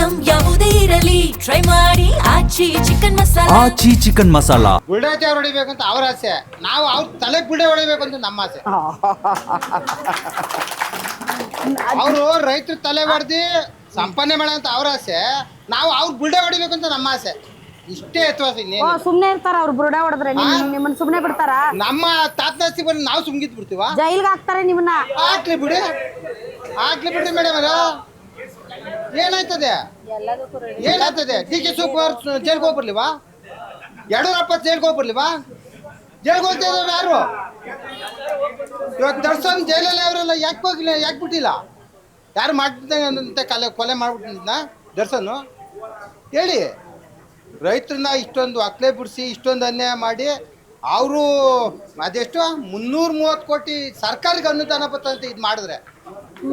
Item ಯಾವುದೇ ಇರಲಿ try ಮಾಡಿ ಆಚಿ ಚಿಕನ್ ಮಸಾಲಾ. ಆಚಿ ಚಿಕನ್ ಮಸಾಲಾ. ಬುಲ್ಡೇಜರ್ ಹೊಡಿಬೇಕಂತ ಅವ್ರ ಆಸೆ, ನಾವು ಅವ್ರ ತಲೆ ಬುಲ್ಡೆ ಹೊಡಿಬೇಕು ಅಂತ ನಮ್ಮ ಆಸೆ. ಅವರು ರೈತರು ತಲೆ ಹೊಡೆದಿ ಸಂಪಾದನೆ ಮಾಡ ಅಂತ ಅವ್ರ ಆಸೆ, ನಾವು ಅವ್ರ ಬುಲ್ಡೆ ಹೊಡಿಬೇಕು ಅಂತ ನಮ್ಮ ಆಸೆ. ಇಷ್ಟೇ ವ್ಯತ್ಯಾಸ. ಸುಮ್ನೆ ಇರ್ತಾರ ಅವ್ರು ಬುರುಡೆ ಹೊಡೆದ್ರೆ ನಿಮ್ಮನ್ನ ಸುಮ್ನೆ ಬಿಡ್ತಾರ? ನಮ್ಮ ತಾತನಾಸ್ತಿ ಬಂದು ನಾವು ಸುಮ್ಗಿದ್ ಬಿಡ್ತೀವ? ಜೈಲ್ಗೆ ಹಾಕ್ತಾರೆ ನಿಮ್ಮನ್ನ. ಹಾಕ್ಲಿ ಬಿಡಿ ಮೇಡಮ್ ಅಲ್ಲ, ಏನಾಯ್ತದೆ ಡಿ ಕೆ ಶಿವಕುಮಾರ್ ಜೈಲ್ಗೆ ಹೋಗ್ಬರ್ಲಿವಾ? ಯಡಿಯೂರಪ್ಪ ಜೈಲ್ಗೆ ಹೋಗ್ಬರ್ಲಿವಾ? ಜೈಲ್ಗೆ ಹೋಗ್ತಿದ್ರು ಯಾರು? ಇವತ್ತು ದರ್ಶನ್ ಜೈಲಲ್ಲಿ ಅವರೆಲ್ಲ ಯಾಕೆ ಹೋಗಿಲ್ಲ, ಯಾಕೆ ಬಿಟ್ಟಿಲ್ಲ? ಯಾರು ಮಾಡ್ತಿದ್ದಂತೆ ಕೊಲೆ ಮಾಡ್ಬಿಟ್ಟಿದ್ನ ದರ್ಶನ್? ಹೇಳಿ. ರೈತರನ್ನ ಇಷ್ಟೊಂದು ಅಕ್ಲೆ ಬಿಡಿಸಿ ಇಷ್ಟೊಂದು ಅನ್ಯಾಯ ಮಾಡಿ ಅವರು ಅದೆಷ್ಟು 330 ಕೋಟಿ ಸರ್ಕಾರಕ್ಕೆ ಅನುದಾನ ಬರ್ತಂತ ಇದು ಮಾಡಿದ್ರೆ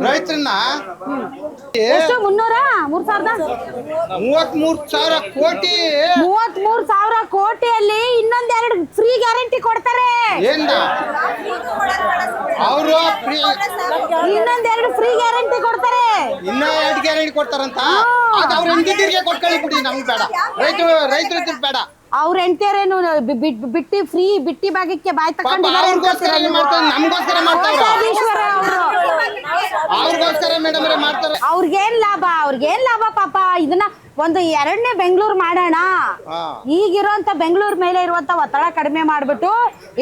ರೈತರನ್ನ 33,000 ಕೋಟಿ 33,000 ಕೋಟಿಯಲ್ಲಿ ಇನ್ನೊಂದೆರಡು ಫ್ರೀ ಗ್ಯಾರಂಟಿ ಕೊಡ್ತಾರೆ. ಏನ ಅವರು ಇನ್ನೊಂದೆರಡು ಫ್ರೀ ಗ್ಯಾರಂಟಿ ಕೊಡ್ತಾರೆ. ಇನ್ನ 2 ಗ್ಯಾರಂಟಿ ಕೊಡ್ತಾರಂತ. ಅದು ಅವ್ರ ಹೆಂಡತಿರಿಗೆ ಕೊಟ್ಕೊಳ್ಳಿ ಬಿಡಿ, ನಮ್ಗೆ ಬೇಡ. ರೈತರು ಬೇಡ. ಅವ್ರ ಹೆಂಡತಿಯರೇನು ಬಿಟ್ಟಿ ಭಾಗಕ್ಕೆ ಬಾಯ್ ತಗೊಂಡಿದ್ದಾರೆ. ನಮಗೋಸ್ಕರ ಮಾಡ್ತಾರೆ, ಅವ್ರಿಗೋಸ್ಕರ ಮೇಡಮ್ ಮಾಡ್ತಾರೆ. ಅವ್ರಿಗೇನ್ ಲಾಭ ಪಾಪ. ಇದನ್ನ ಒಂದು 2ನೇ ಬೆಂಗಳೂರು ಮಾಡೋಣ, ಈಗಿರುವಂತ ಬೆಂಗಳೂರು ಮೇಲೆ ಇರುವಂತ ಒತ್ತಡ ಕಡಿಮೆ ಮಾಡ್ಬಿಟ್ಟು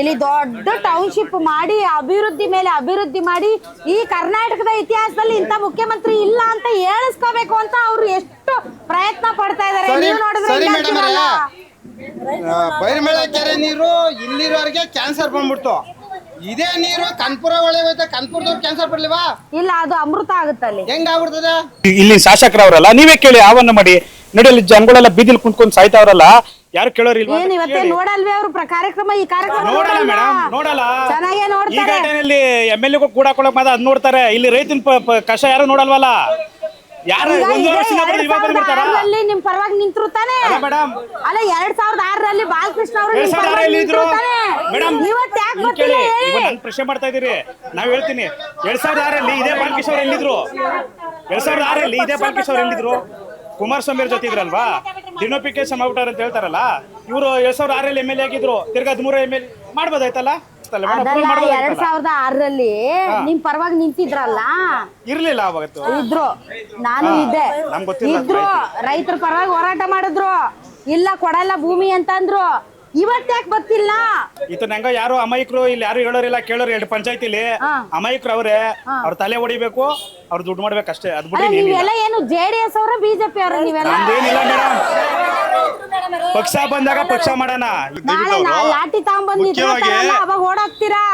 ಇಲ್ಲಿ ದೊಡ್ಡ ಟೌನ್ಶಿಪ್ ಮಾಡಿ ಅಭಿವೃದ್ಧಿ ಮೇಲೆ ಅಭಿವೃದ್ಧಿ ಮಾಡಿ ಈ ಕರ್ನಾಟಕದ ಇತಿಹಾಸದಲ್ಲಿ ಇಂಥ ಮುಖ್ಯಮಂತ್ರಿ ಇಲ್ಲ ಅಂತ ಹೇಳಿಸ್ಕೋಬೇಕು ಅಂತ ಅವ್ರು ಎಷ್ಟು ಪ್ರಯತ್ನ ಪಡ್ತಾ ಇದಾರೆ. ನೀವು ನೋಡಿದ್ರೆ ಬೈರಮೇಳ ಕೆರೆ ನೀರು ಇಲ್ಲಿರೋರಿಗೆ ಕ್ಯಾನ್ಸರ್ ಬಂದ್ಬಿಡ್ತು. ಇದೇ ನೀರು ಕನ್ಪುರ ಒಳ್ಳೆ ಹೋಯ್ತಾ, ಕನ್ಪುರದವ್ರು ಕ್ಯಾನ್ಸರ್ ಬರ್ಲಿವಾ? ಇಲ್ಲ, ಅದು ಅಮೃತ ಆಗುತ್ತೆ. ಅಲ್ಲಿ ಹೆಂಗಾಗ್ಬಿಡ್ತದೆ? ಇಲ್ಲಿ ಶಾಸಕರವರಲ್ಲ, ನೀವೇ ಕೇಳಿ ಆವನ್ನ ಮಾಡಿ ನೋಡಿ. ಅಲ್ಲಿ ಜನಗಳೆಲ್ಲ ಬೀದಿಲ್ ಕುಂತ್ಕೊಂಡು ಸಾಯ್ತಾವ್ರಲ್ಲ, ಯಾರು ಕೇಳೋರಿಲ್ವಾ? ಏನ್ ಇವತ್ತೇ ನೋಡಲ್ವೇ ಅವ್ರು ಕಾರ್ಯಕ್ರಮ? ಈ ಕಾರ್ಯಕ್ರಮ ನೋಡಲ್ಲ ಮೇಡಮ್, ನೋಡಲ್ಲ. ಚೆನ್ನಾಗೇ ನೋಡ್ತಾರೆ. ಈಗ ಟೈಮಲ್ಲಿ MLA ಕೂಡ ಕೊಡಕ್ ಮಾತ್ರ ಅದ್ ನೋಡ್ತಾರೆ. ಇಲ್ಲಿ ರೈತನ ಕಷ್ಟ ಯಾರು ನೋಡಲ್ವಲ್ಲ. ಯಾರು 1 ವರ್ಷದಿಂದ ಇವಾಗ ಬಂದ್ಬಿಡ್ತಾರ. ನಿಮ್ ಪರವಾಗಿ ನಿಂತ್ರು ತಾನೆ ಮೇಡಮ್? ಅಲ್ಲ 2006ರಲ್ಲಿ ಬಾಲಕೃಷ್ಣ ಅವರು ಮೇಡಮ್ ಕೇಳಿ. ನನ್ ಪ್ರಶ್ನೆ ಮಾಡ್ತಾ ಇದೀರಿ. ನಾವ್ ಹೇಳ್ತೀನಿ, 2006ರಲ್ಲಿ ಇದೇ ಬಾಲಕೃಷ್ಣ ಅವ್ರು ಎಲ್ಲಿದ್ರು? 2006ರಲ್ಲಿ ಇದೇ ಬಾಲಕೃಷ್ಣ ಅವ್ರು ಎಲ್ಲಿದ್ರು? ಕುಮಾರಸ್ವಾಮಿ ಅವ್ರ ಜೊತೆ ಇದ್ರಲ್ವಾ? ಡಿನೋಟಿಫಿಕೇಶನ್ ಮಾಡ್ಬಿಟ್ಟಾರ ಅಂತ ಹೇಳ್ತಾರಲ್ಲ. ಇವರು 2006ರಲ್ಲಿ MLA ಆಗಿದ್ರು, ತಿರ್ಗಾ 13 MLA ಮಾಡ್ಬೋದಾಯ್ತಲ್ಲ? 2006ರಲ್ಲಿ ನಿಮ್ ಪರವಾಗಿ ನಿಂತಿದ್ರಲ್ಲ? ಇರ್ಲಿಲ್ಲ ಅವತ್ತು. ಇದ್ರು, ನಾನು ಇದ್ದೆ. ಇದ್ರು, ರೈತರ ಪರವಾಗಿ ಹೋರಾಟ ಮಾಡಿದ್ರು. ಇಲ್ಲ ಕೊಡಲ್ಲ ಭೂಮಿ ಅಂತಂದ್ರು. ಇವತ್ತ್ಯಾಕೆ ಗೊತ್ತಿಲ್ಲ? ಹೆಂಗ ಯಾರು ಅಮಾಯಕರು ಇಲ್ಲಿ ಯಾರು ಹೇಳೋರಿಲ್ಲ ಕೇಳೋರು. 2 ಪಂಚಾಯತಿಲಿ ಅಮಾಯಕರು ಅವ್ರೆ, ಅವ್ರ ತಲೆ ಹೊಡಿಬೇಕು, ಅವ್ರ ದುಡ್ಡು ಮಾಡ್ಬೇಕಷ್ಟೇ. ಅದ್ ಬಿಟ್ಟು ನೀವೆಲ್ಲ ಏನು JDS ಅವರ BJP ಅವರ? ನೀವೆಲ್ಲ ಏನಿಲ್ಲ ಮೇಡಮ್, ಪಕ್ಷ ಬಂದಾಗ ಪಕ್ಷ ಮಾಡೋಣ. ಲಾಠಿ ತಗೊಂಡ್ಬಂದು ಅವಾಗ ಓಡಾಕ್ತೀರಾ?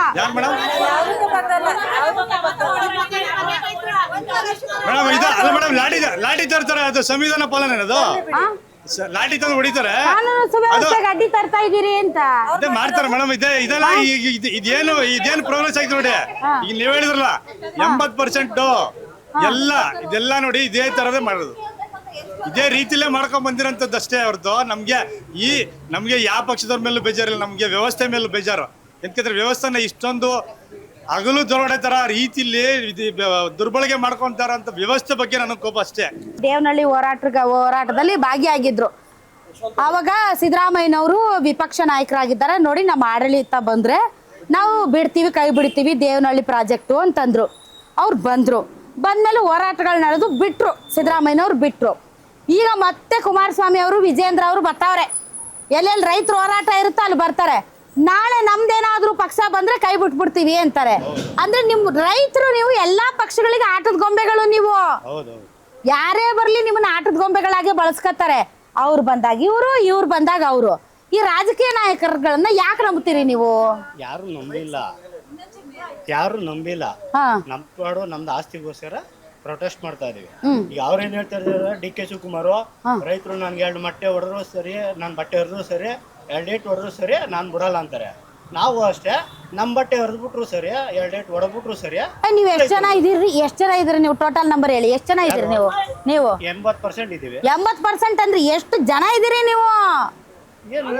ಲಾಠಿ ತರ್ತಾರೆ, ಅದು ಸಂವಿಧಾನ ಪಾಲನೆ. ಅದು ಲಾಠಿ ತಂದು ಹೊಡಿತಾರೆ, ಅಡ್ಡಿ ತರ್ತಾ ಇದೀರಿ ಅಂತ ಅದೇ ಮಾಡ್ತಾರೆ ಮೇಡಮ್. ಇದೆಲ್ಲ ಇದೇನು ಪ್ರೋಗ್ರೆಸ್ ಆಯ್ತು ನೋಡಿ. ಈಗ ನೀವ್ ಹೇಳಿದ್ರಲ್ಲ 80% ಇದೆಲ್ಲ ನೋಡಿ ಇದೇ ತರದೇ ಮಾಡೋದು. ಇದೇ ರೀತಿಲೇ ಮಾಡ್ಕೊಂಡ್ ಬಂದಿರೋಂಥದ್ದು ಅಷ್ಟೇ ಹೊರತು ನಮ್ಗೆ ಯಾವ ಪಕ್ಷದವ್ರ ಮೇಲೂ ಬೇಜಾರಿಲ್ಲ, ನಮ್ಗೆ ವ್ಯವಸ್ಥೆ ಮೇಲೂ ಬೇಜಾರು. ಯಾಕಂದ್ರೆ ವ್ಯವಸ್ಥೆನ ಇಷ್ಟೊಂದು ಹಗಲು ದೊರಡೆ ತರ ರೀತಿಲಿ ದುರ್ಬಳಕೆ ಮಾಡ್ಕೊಂತಾರ ಅಂತ ವ್ಯವಸ್ಥೆ ಬಗ್ಗೆ ನನಗೆ ಕೋಪ ಅಷ್ಟೇ. ದೇವನಹಳ್ಳಿ ಹೋರಾಟದಲ್ಲಿ ಭಾಗಿಯಾಗಿದ್ರು. ಅವಾಗ ಸಿದ್ದರಾಮಯ್ಯನವರು ವಿಪಕ್ಷ ನಾಯಕರಾಗಿದ್ದಾರೆ. ನೋಡಿ, ನಮ್ಮ ಆಡಳಿತ ಬಂದ್ರೆ ನಾವು ಬಿಡ್ತೀವಿ, ಕೈ ಬಿಡ್ತೀವಿ ದೇವನಹಳ್ಳಿ ಪ್ರಾಜೆಕ್ಟು ಅಂತಂದ್ರು. ಅವ್ರು ಬಂದ್ಮೇಲೆ ಹೋರಾಟಗಳು ನಡೆದು ಬಿಟ್ರು. ಸಿದ್ದರಾಮಯ್ಯನವ್ರು ಬಿಟ್ರು. ಈಗ ಮತ್ತೆ ಕುಮಾರಸ್ವಾಮಿ ಅವರು, ವಿಜೇಂದ್ರ ಅವರು ಬರ್ತಾವ್ರೆ. ಎಲ್ಲೆಲ್ಲಿ ರೈತರು ಹೋರಾಟ ಇರುತ್ತೋ ಅಲ್ಲಿ ಬರ್ತಾರೆ. ನಾಳೆ ನಮ್ದೇನಾದ್ರೂ ಪಕ್ಷ ಬಂದ್ರೆ ಕೈ ಬಿಟ್ಬಿಡ್ತೀವಿ ಅಂತಾರೆ. ಅಂದ್ರೆ ನಿಮ್ ರೈತರು, ನೀವು ಎಲ್ಲಾ ಪಕ್ಷಗಳಿಗೆ ಆಟದ ಗೊಂಬೆಗಳು. ನೀವು ಯಾರೇ ಬರ್ಲಿ ನಿಮ್ಮನ್ನ ಆಟದ ಗೊಂಬೆಗಳಾಗೆ ಬಳಸ್ಕೊತಾರೆ. ಅವ್ರು ಬಂದಾಗ ಇವ್ರು ಬಂದಾಗ ಅವರು. ಈ ರಾಜಕೀಯ ನಾಯಕರುಗಳನ್ನ ಯಾಕೆ ನಂಬ್ತೀರಿ ನೀವು? ಯಾರು ನಂಬಿಲ್ಲ. ನಮ್ದು ಆಸ್ತಿಗೋಸ್ಕರ ಪ್ರೊಟೆಸ್ಟ್ ಮಾಡ್ತಾ ಇದೀವಿ. ಈಗ ಅವ್ರೇನ್ ಹೇಳ್ತಾ ಇದಾರೆ, DK ಶಿವಕುಮಾರ್, ರೈತರು ನನ್ಗೆ 2 ಮೊಟ್ಟೆ ಹೊಡೆದ್ರು ಸರಿ, ನಾನ್ ಬಟ್ಟೆ ಹೊಡೆದ್ರು ಸರಿ, 2 ಏಟ್ ಹೊಡೆದ್ರು ಸರಿ, ನಾನ್ ಬಿಡಲ್ಲ ಅಂತಾರೆ. ನಾವು ಅಷ್ಟೇ, ನಮ್ ಬಟ್ಟೆ ಹೊಡೆದ್ಬಿಟ್ರು ಸರಿ, 2 ಏಟ್ ಹೊಡೆದ್ಬಿಟ್ರು ಸರಿ. ನೀವು ಎಷ್ಟು ಜನ ಇದೀರಿ? ನೀವು ಟೋಟಲ್ ನಂಬರ್ ಹೇಳಿ, ಎಷ್ಟು ಜನ ಇದೀರಿ ನೀವು? 80% ಇದೀವಿ. 80% ಅಂದ್ರೆ ಎಷ್ಟು ಜನ ಇದೀರಿ ನೀವು?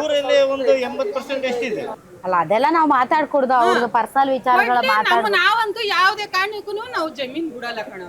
ಊರಲ್ಲಿ ಒಂದು 80% ಎಷ್ಟಿದೆ ಅಲ್ಲ, ಅದೆಲ್ಲ ನಾವು ಮಾತಾಡ್ಕೊಡ್ದು. ಅವ್ರದ್ದು ಪರ್ಸನಲ್ ವಿಚಾರಗಳ ನಾವಂತೂ ಯಾವುದೇ ಕಾರಣಕ್ಕೂ ನಾವು ಜಮೀನ್ ಬಿಡಲ್ಲ ಕಣ.